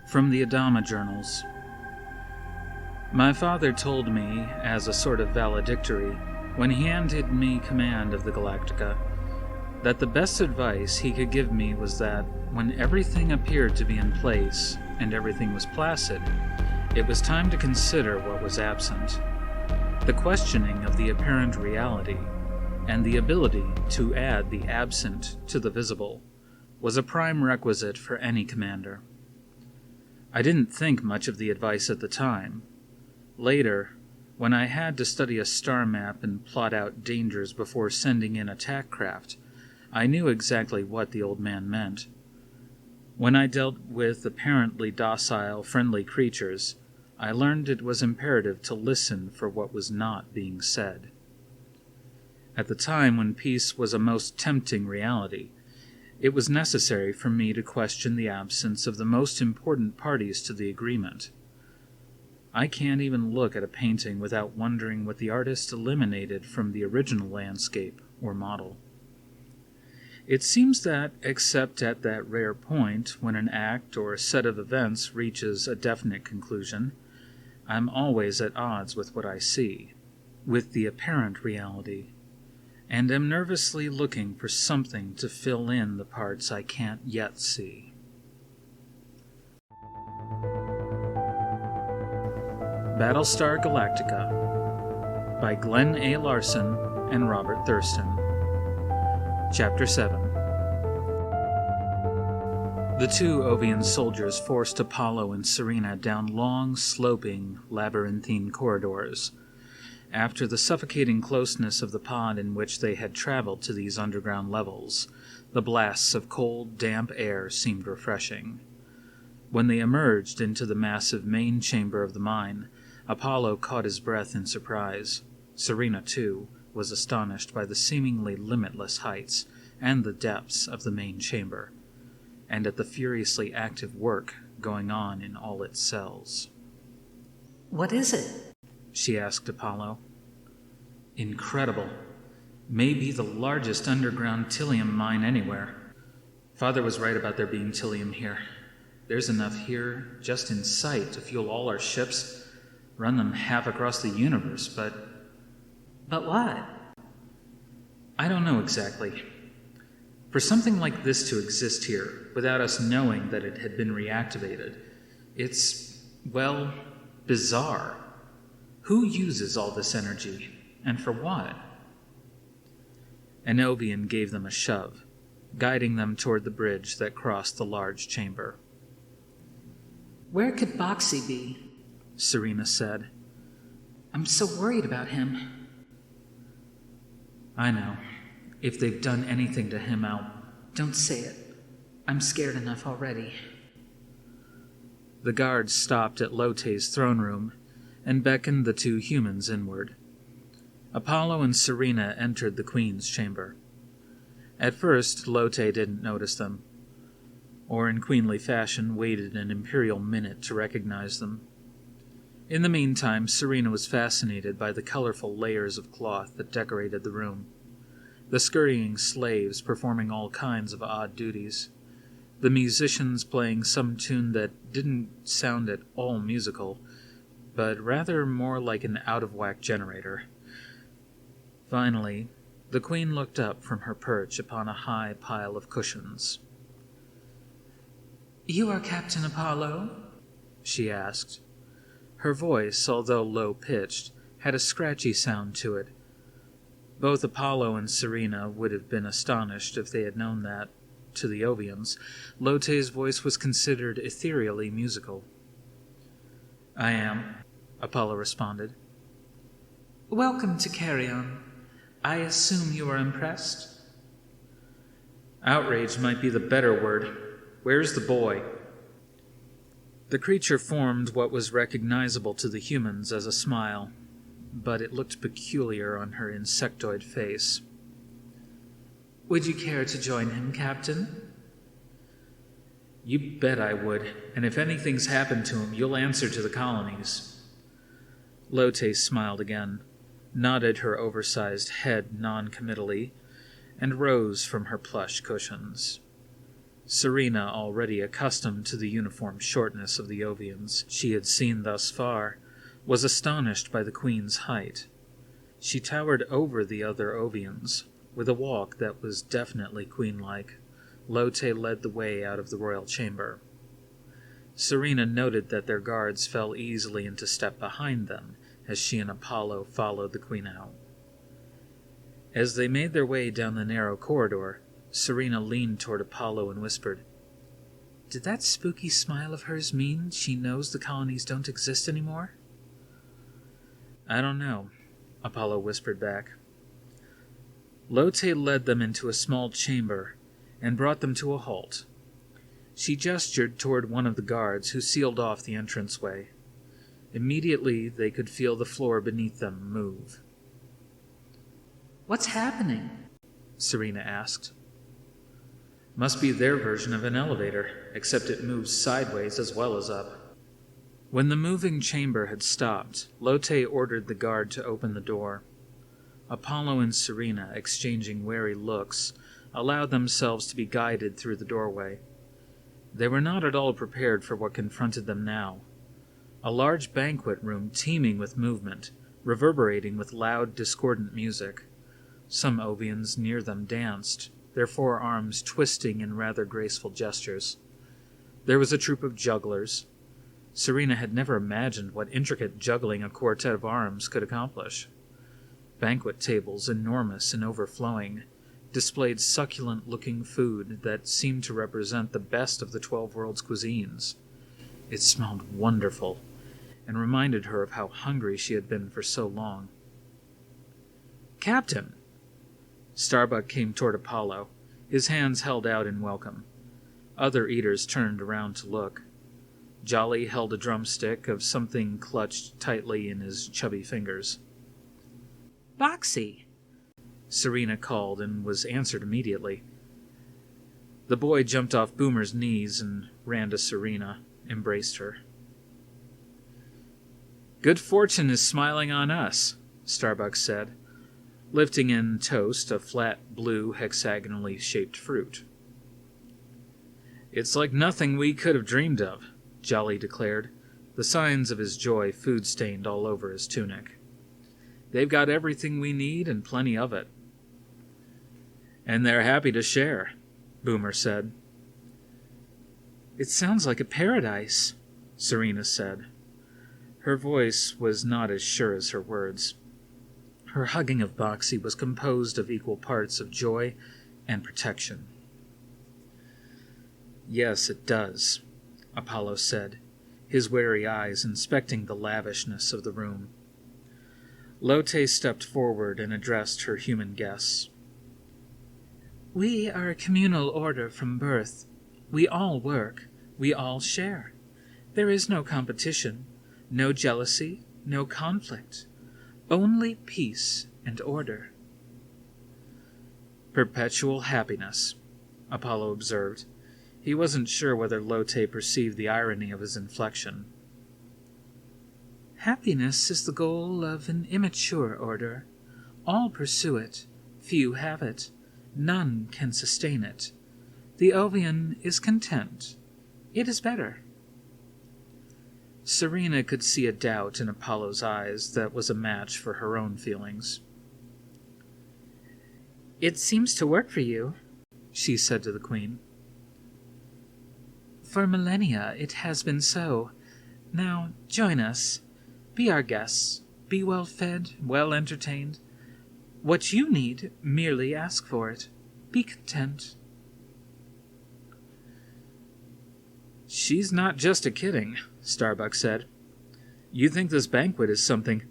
From the Adama Journals. My father told me, as a sort of valedictory, when he handed me command of the Galactica, that the best advice he could give me was that, when everything appeared to be in place and everything was placid, it was time to consider what was absent. The questioning of the apparent reality, and the ability to add the absent to the visible, was a prime requisite for any commander. I didn't think much of the advice at the time. Later, when I had to study a star map and plot out dangers before sending in attack craft, I knew exactly what the old man meant. When I dealt with apparently docile, friendly creatures, I learned it was imperative to listen for what was not being said. At the time when peace was a most tempting reality, it was necessary for me to question the absence of the most important parties to the agreement. I can't even look at a painting without wondering what the artist eliminated from the original landscape or model. It seems that, except at that rare point when an act or a set of events reaches a definite conclusion, I'm always at odds with what I see, with the apparent reality, and am nervously looking for something to fill in the parts I can't yet see. Battlestar Galactica by Glenn A. Larson and Robert Thurston. Chapter 7. The two Ovian soldiers forced Apollo and Serena down long, sloping, labyrinthine corridors. After the suffocating closeness of the pod in which they had traveled to these underground levels, the blasts of cold, damp air seemed refreshing. When they emerged into the massive main chamber of the mine, Apollo caught his breath in surprise. Serena, too, was astonished by the seemingly limitless heights and the depths of the main chamber, and at the furiously active work going on in all its cells. "What is it?" she asked Apollo. "Incredible. Maybe the largest underground Tillium mine anywhere. Father was right about there being Tillium here. There's enough here, just in sight, to fuel all our ships, run them half across the universe, but... But what? I don't know exactly. For something like this to exist here, without us knowing that it had been reactivated, it's, well, bizarre. Who uses all this energy, and for what?" An Ovian gave them a shove, guiding them toward the bridge that crossed the large chamber. "Where could Boxey be?" Serena said. "I'm so worried about him." "I know. If they've done anything to him, Don't say it. I'm scared enough already." The guards stopped at Lote's throne room and beckoned the two humans inward. Apollo and Serena entered the Queen's chamber. At first, Lote didn't notice them, or in queenly fashion waited an imperial minute to recognize them. In the meantime, Serena was fascinated by the colorful layers of cloth that decorated the room, the scurrying slaves performing all kinds of odd duties, the musicians playing some tune that didn't sound at all musical, but rather more like an out-of-whack generator. Finally, the Queen looked up from her perch upon a high pile of cushions. "You are Captain Apollo?" she asked. Her voice, although low-pitched, had a scratchy sound to it. Both Apollo and Serena would have been astonished if they had known that, to the Ovians, Lote's voice was considered ethereally musical. "I am," Apollo responded. "Welcome to Carrion. I assume you are impressed?" "Outraged might be the better word. Where's the boy?" The creature formed what was recognizable to the humans as a smile, but it looked peculiar on her insectoid face. "Would you care to join him, Captain?" "You bet I would, and if anything's happened to him, you'll answer to the colonies." Lote smiled again, nodded her oversized head non-committally, and rose from her plush cushions. Serena, already accustomed to the uniform shortness of the Ovians she had seen thus far, was astonished by the Queen's height. She towered over the other Ovians, with a walk that was definitely queen-like. Lotte led the way out of the royal chamber. Serena noted that their guards fell easily into step behind them as she and Apollo followed the Queen out. As they made their way down the narrow corridor, Serena leaned toward Apollo and whispered, "Did that spooky smile of hers mean she knows the colonies don't exist anymore?" "I don't know," Apollo whispered back. Lotte led them into a small chamber and brought them to a halt. She gestured toward one of the guards, who sealed off the entranceway. Immediately they could feel the floor beneath them move. "What's happening?" Serena asked. "Must be their version of an elevator, except it moves sideways as well as up." When the moving chamber had stopped, Lotte ordered the guard to open the door. Apollo and Serena, exchanging wary looks, allowed themselves to be guided through the doorway. They were not at all prepared for what confronted them now. A large banquet room teeming with movement, reverberating with loud, discordant music. Some Ovians near them danced, their forearms twisting in rather graceful gestures. There was a troupe of jugglers. Serena had never imagined what intricate juggling a quartet of arms could accomplish. Banquet tables, enormous and overflowing, displayed succulent-looking food that seemed to represent the best of the 12 worlds' cuisines. It smelled wonderful, and reminded her of how hungry she had been for so long. "Captain!" Starbuck came toward Apollo, his hands held out in welcome. Other eaters turned around to look. Jolly held a drumstick of something clutched tightly in his chubby fingers. "Boxey!" Serena called and was answered immediately. The boy jumped off Boomer's knees and ran to Serena, embraced her. "Good fortune is smiling on us," Starbuck said, lifting in toast a flat, blue, hexagonally shaped fruit. "It's like nothing we could have dreamed of," Jolly declared, the signs of his joy food-stained all over his tunic. "They've got everything we need and plenty of it." "And they're happy to share," Boomer said. "It sounds like a paradise," Serena said. Her voice was not as sure as her words. Her hugging of Boxey was composed of equal parts of joy and protection. "Yes, it does," Apollo said, his wary eyes inspecting the lavishness of the room. Lotte stepped forward and addressed her human guests. "We are a communal order from birth. We all work. We all share. There is no competition, no jealousy, no conflict. Only peace and order." "Perpetual happiness," Apollo observed. He wasn't sure whether Lotte perceived the irony of his inflection. "Happiness is the goal of an immature order. All pursue it. Few have it. None can sustain it. The Ovian is content. It is better." Serena could see a doubt in Apollo's eyes that was a match for her own feelings. "It seems to work for you," she said to the Queen. "For millennia it has been so. Now join us. Be our guests. Be well fed, well entertained. What you need, merely ask for it. Be content." "She's not just a-kidding," Starbuck said. "You think this banquet is something.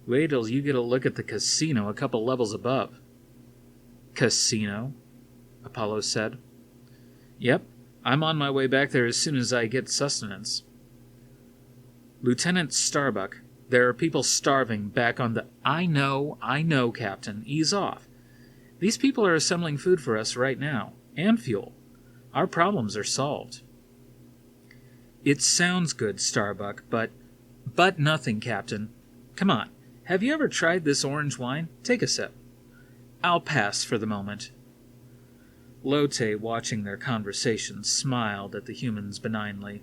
Wait till you get a look at the casino a couple levels above." "Casino?" Apollo said. "Yep, I'm on my way back there as soon as I get sustenance." "Lieutenant Starbuck, there are people starving back on the—" I know, Captain. Ease off. These people are assembling food for us right now, and fuel. Our problems are solved." "It sounds good, Starbuck, but nothing, Captain. Come on, have you ever tried this orange wine? Take a sip." "I'll pass for the moment." Lotte, watching their conversation, smiled at the humans benignly.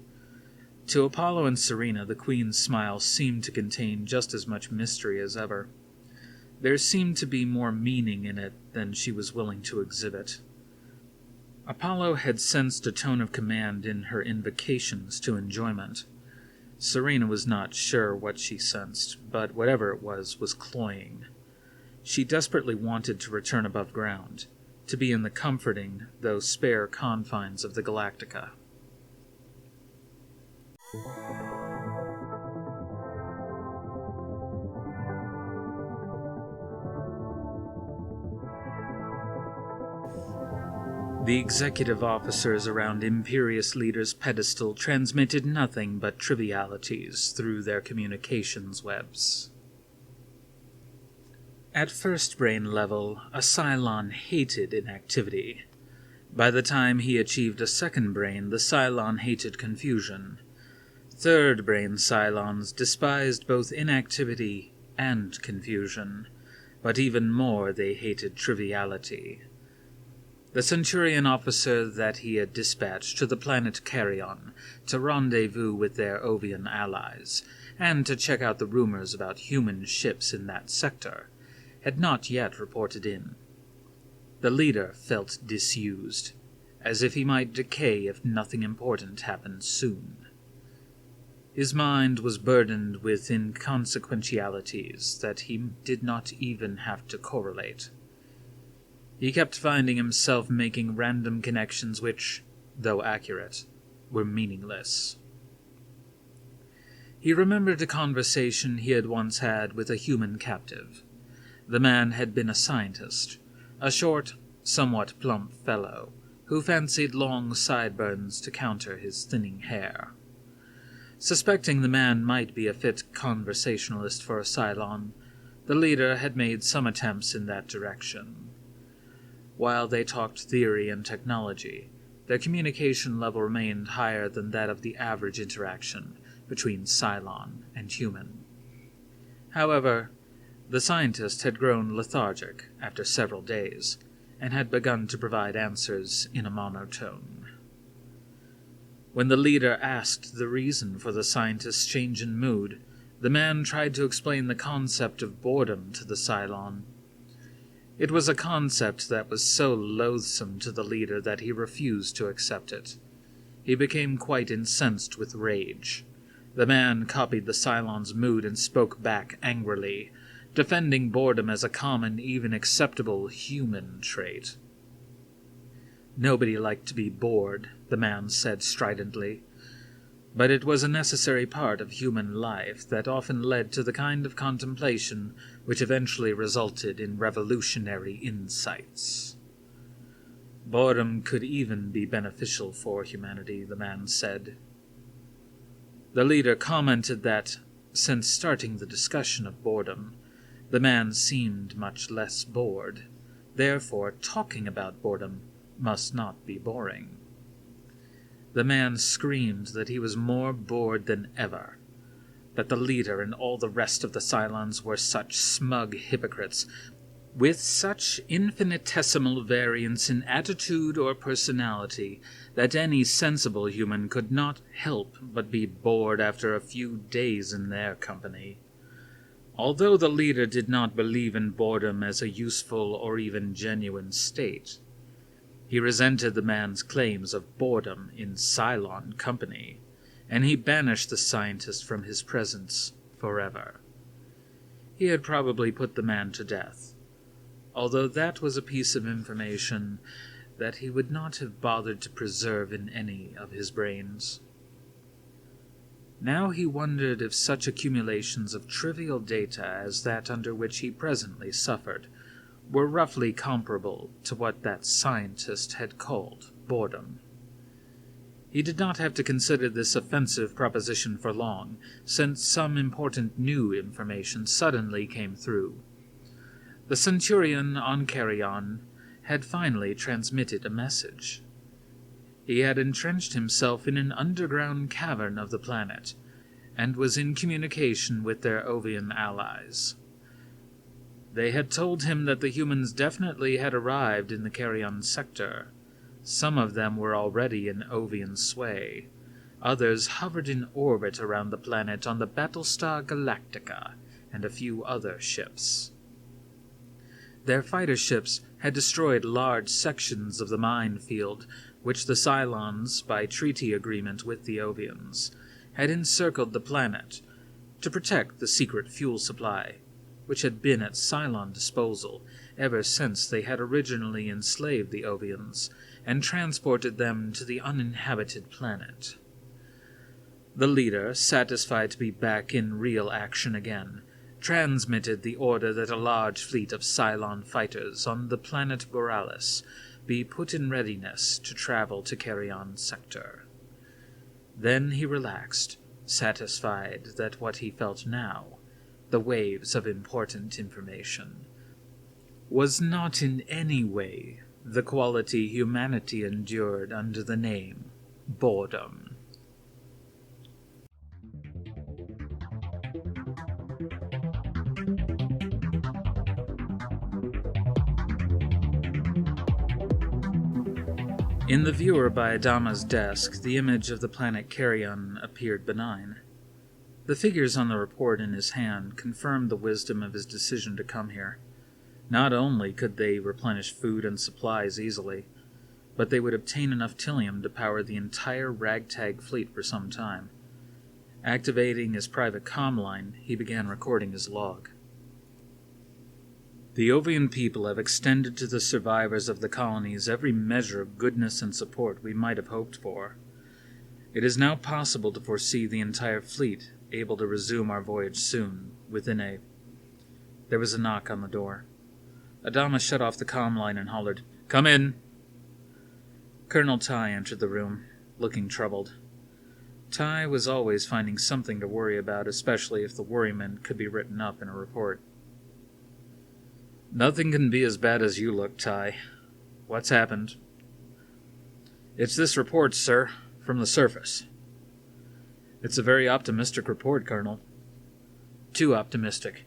To Apollo and Serena, the Queen's smile seemed to contain just as much mystery as ever. There seemed to be more meaning in it than she was willing to exhibit. Apollo had sensed a tone of command in her invocations to enjoyment. Serena was not sure what she sensed, but whatever it was cloying. She desperately wanted to return above ground, to be in the comforting, though spare, confines of the Galactica. The executive officers around Imperious Leader's pedestal transmitted nothing but trivialities through their communications webs. At first brain level, a Cylon hated inactivity. By the time he achieved a second brain, the Cylon hated confusion. Third brain Cylons despised both inactivity and confusion, but even more they hated triviality. The Centurion officer that he had dispatched to the planet Carrion to rendezvous with their Ovian allies, and to check out the rumors about human ships in that sector, had not yet reported in. The leader felt disused, as if he might decay if nothing important happened soon. His mind was burdened with inconsequentialities that he did not even have to correlate. He kept finding himself making random connections which, though accurate, were meaningless. He remembered a conversation he had once had with a human captive. The man had been a scientist, a short, somewhat plump fellow, who fancied long sideburns to counter his thinning hair. Suspecting the man might be a fit conversationalist for a Cylon, the leader had made some attempts in that direction. While they talked theory and technology, their communication level remained higher than that of the average interaction between Cylon and human. However, the scientist had grown lethargic after several days, and had begun to provide answers in a monotone. When the leader asked the reason for the scientist's change in mood, the man tried to explain the concept of boredom to the Cylon. It was a concept that was so loathsome to the leader that he refused to accept it. He became quite incensed with rage. The man copied the Cylon's mood and spoke back angrily, defending boredom as a common, even acceptable human trait. Nobody liked to be bored, the man said stridently, but it was a necessary part of human life that often led to the kind of contemplation which eventually resulted in revolutionary insights. Boredom could even be beneficial for humanity, the man said. The leader commented that, since starting the discussion of boredom, the man seemed much less bored. Therefore, talking about boredom must not be boring. The man screamed that he was more bored than ever, that the leader and all the rest of the Cylons were such smug hypocrites, with such infinitesimal variance in attitude or personality that any sensible human could not help but be bored after a few days in their company. Although the leader did not believe in boredom as a useful or even genuine state, he resented the man's claims of boredom in Cylon company, and he banished the scientist from his presence forever. He had probably put the man to death, although that was a piece of information that he would not have bothered to preserve in any of his brains. Now he wondered if such accumulations of trivial data as that under which he presently suffered were roughly comparable to what that scientist had called boredom. He did not have to consider this offensive proposition for long, since some important new information suddenly came through. The Centurion on Carrion had finally transmitted a message. He had entrenched himself in an underground cavern of the planet, and was in communication with their Ovian allies. They had told him that the humans definitely had arrived in the Carrion sector, Some of them were already in Ovian sway. Others hovered in orbit around the planet on the Battlestar Galactica and a few other ships. Their fighter ships had destroyed large sections of the minefield which the Cylons, by treaty agreement with the Ovians, had encircled the planet to protect the secret fuel supply, which had been at Cylon disposal ever since they had originally enslaved the Ovians and transported them to the uninhabited planet. The leader, satisfied to be back in real action again, transmitted the order that a large fleet of Cylon fighters on the planet Borealis be put in readiness to travel to Carrion Sector. Then he relaxed, satisfied that what he felt now, the waves of important information, was not in any way the quality humanity endured under the name boredom. In the viewer by Adama's desk, the image of the planet Carrion appeared benign. The figures on the report in his hand confirmed the wisdom of his decision to come here. Not only could they replenish food and supplies easily, but they would obtain enough Tillium to power the entire ragtag fleet for some time. Activating his private comm line, he began recording his log. The Ovian people have extended to the survivors of the colonies every measure of goodness and support we might have hoped for. It is now possible to foresee the entire fleet able to resume our voyage soon, There was a knock on the door. Adama shut off the comm line and hollered, "Come in!" Colonel Ty entered the room, looking troubled. Ty was always finding something to worry about, especially if the worriment could be written up in a report. "Nothing can be as bad as you look, Ty. What's happened?" "It's this report, sir, from the surface." "It's a very optimistic report, Colonel." "Too optimistic.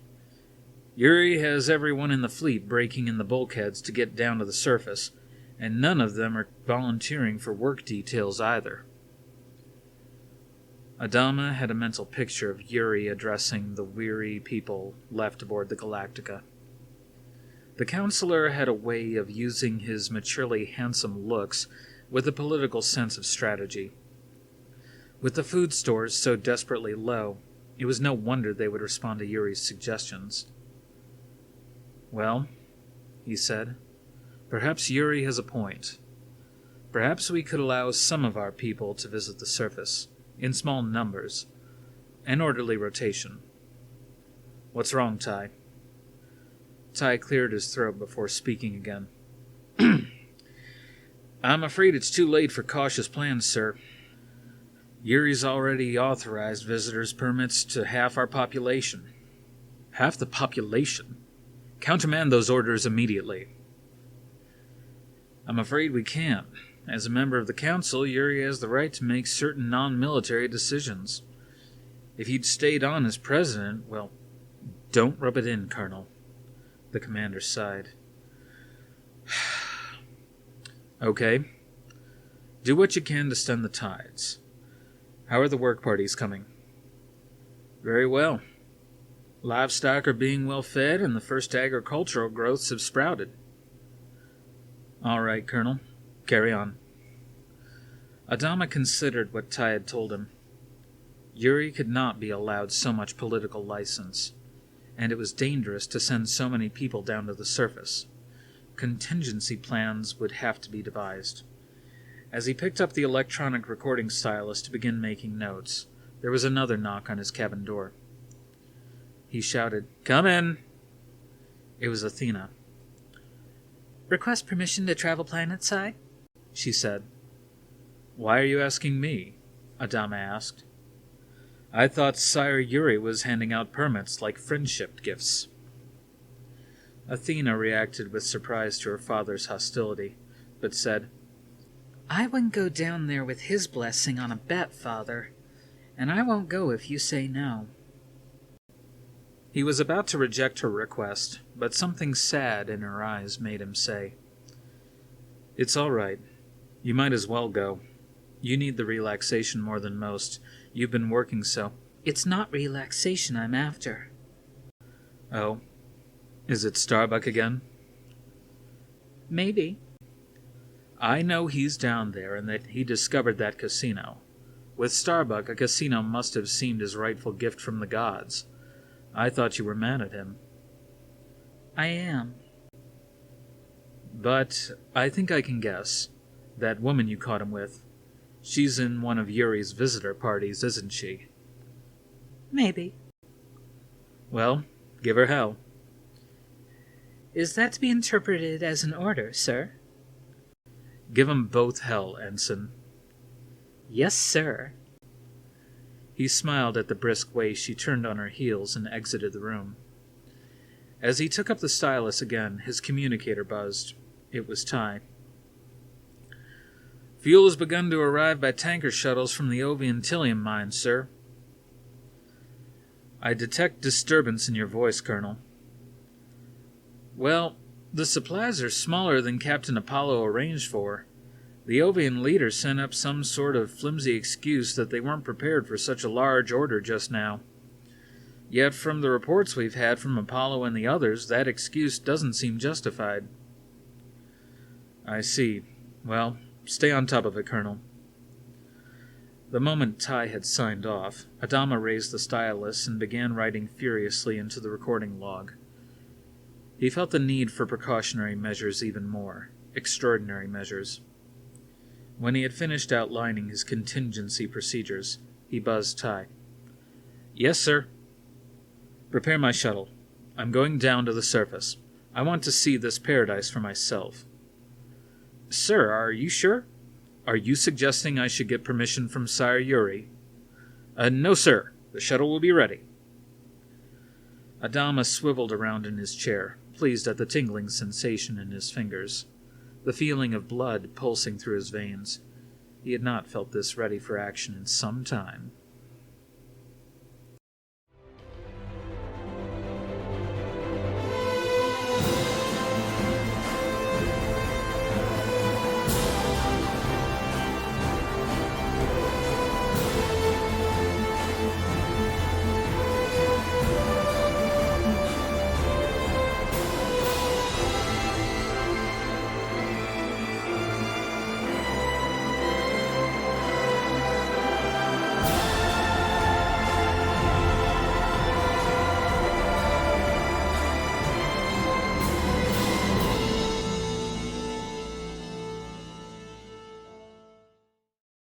Uri has everyone in the fleet breaking in the bulkheads to get down to the surface, and none of them are volunteering for work details either." Adama had a mental picture of Uri addressing the weary people left aboard the Galactica. The counselor had a way of using his maturely handsome looks with a political sense of strategy. With the food stores so desperately low, it was no wonder they would respond to Yuri's suggestions. "Well," he said, "perhaps Uri has a point. Perhaps we could allow some of our people to visit the surface, in small numbers, an orderly rotation. What's wrong, Ty?" Ty cleared his throat before speaking again. "I'm afraid it's too late for cautious plans, sir. Yuri's already authorized visitors' permits to half our population." "Half the population? Countermand those orders immediately." "I'm afraid we can't. As a member of the Council, Uri has the right to make certain non-military decisions. If he'd stayed on as president, well, don't rub it in, Colonel." The commander sighed. "Okay. Do what you can to stem the tides. How are the work parties coming?" "Very well. Livestock are being well fed, and the first agricultural growths have sprouted." "All right, Colonel. Carry on." Adama considered what Ty had told him. Uri could not be allowed so much political license, and it was dangerous to send so many people down to the surface. Contingency plans would have to be devised. As he picked up the electronic recording stylus to begin making notes, there was another knock on his cabin door. He shouted, "Come in!" It was Athena. "Request permission to travel planetside?" she said. "Why are you asking me?" Adama asked. "I thought Sire Uri was handing out permits like friendship gifts." Athena reacted with surprise to her father's hostility, but said, "I wouldn't go down there with his blessing on a bet, Father, and I won't go if you say no." He was about to reject her request, but something sad in her eyes made him say, "It's all right. You might as well go. You need the relaxation more than most. You've been working so. It's not relaxation I'm after. Oh? Is it Starbuck again? Maybe. I know he's down there and that he discovered that casino. With Starbuck, a casino must have seemed his rightful gift from the gods. I thought you were mad at him. I am. But I think I can guess. That woman you caught him with, she's in one of Uri's visitor parties, isn't she? Maybe. Well, give her hell. Is that to be interpreted as an order, sir? Give 'em both hell, Ensign. Yes, sir. He smiled at the brisk way she turned on her heels and exited the room. As he took up the stylus again, his communicator buzzed. It was Ty. Fuel has begun to arrive by tanker shuttles from the Ovian Tillium mine, sir. I detect disturbance in your voice, Colonel. Well, the supplies are smaller than Captain Apollo arranged for. The Ovian leader sent up some sort of flimsy excuse that they weren't prepared for such a large order just now. Yet from the reports we've had from Apollo and the others, that excuse doesn't seem justified. I see. Well, stay on top of it, Colonel. The moment Ty had signed off, Adama raised the stylus and began writing furiously into the recording log. He felt the need for precautionary measures even more, extraordinary measures. When he had finished outlining his contingency procedures, he buzzed Ty. Yes, sir. Prepare my shuttle. I'm going down to the surface. I want to see this paradise for myself. Sir, are you sure? Are you suggesting I should get permission from Sire Uri? No, sir. The shuttle will be ready. Adama swiveled around in his chair, pleased at the tingling sensation in his fingers, the feeling of blood pulsing through his veins. He had not felt this ready for action in some time.